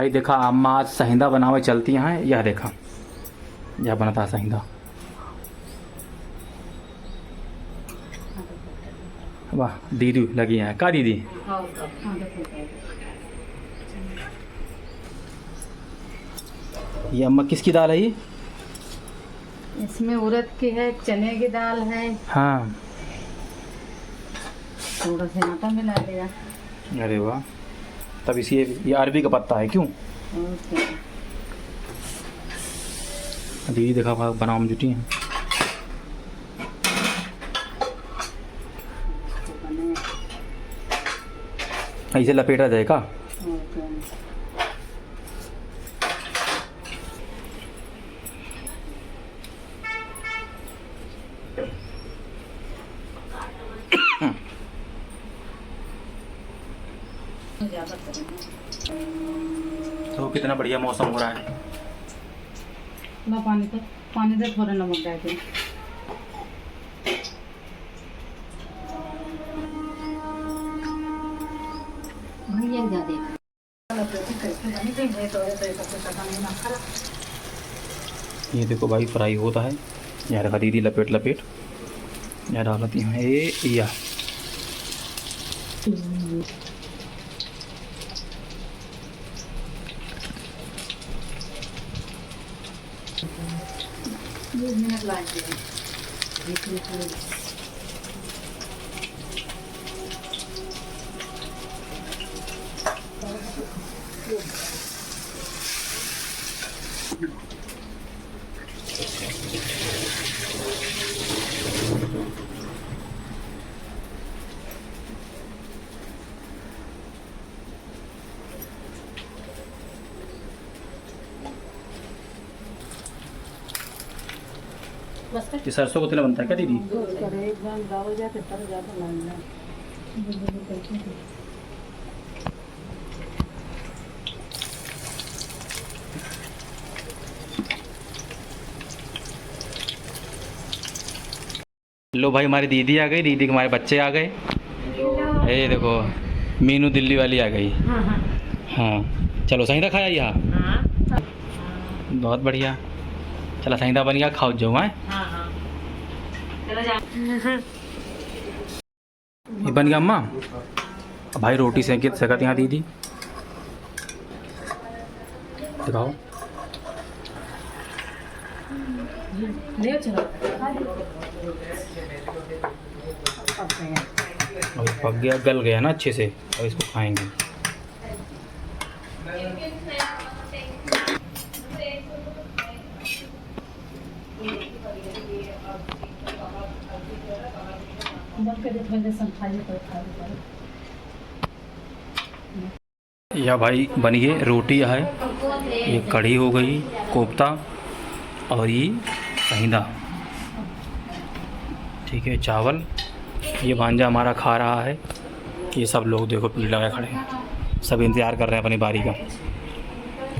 भाई देखा अम्मा आज सहिंदा बनावे चलती हैं। यह देखा यह बनता सहिंदा। वाह दीदी लगी हैं का दीदी। ये अम्मा किसकी दाल है ये? इसमें उड़द की है, चने की दाल है, हाँ थोड़ा सा आटा मिला दिया। अरे वाह। तब इसी ये अरबी का पत्ता है क्यों? ओके। दीदी देखा बनाओ में जुटी हैं। ऐसे लपेटा जाए का? ओके। तो कितना बढ़िया मौसम हो रहा है। लो पानी दे थोड़ा नमक डाल के। ये देखो भाई फ्राई होता है। यार रखा दीदी लपेट लपेट यार डालती हैं ये या मिनट लग गए। ये सरसों का तेल बनता है क्या दीदी? लो भाई हमारी दीदी आ गई। दीदी के हमारे बच्चे आ गए। ये देखो मीनू दिल्ली वाली आ गई। हाँ चलो सही खाया यहाँ। बहुत बढ़िया। चलो सही बन गया खाओ जाओ। है ये बन गया अम्मा। अब भाई रोटी सेकत यहाँ दीदी दिखाओ। अब पक गया गल गया ना अच्छे से। अब इसको खाएंगे। या भाई बन गए रोटी है। ये कढ़ी हो गई, कोफ्ता और ये सहिंदा। ठीक है चावल। ये भांजा हमारा खा रहा है। ये सब लोग देखो पीठ लगा खड़े हैं। सब इंतज़ार कर रहे हैं अपनी बारी का।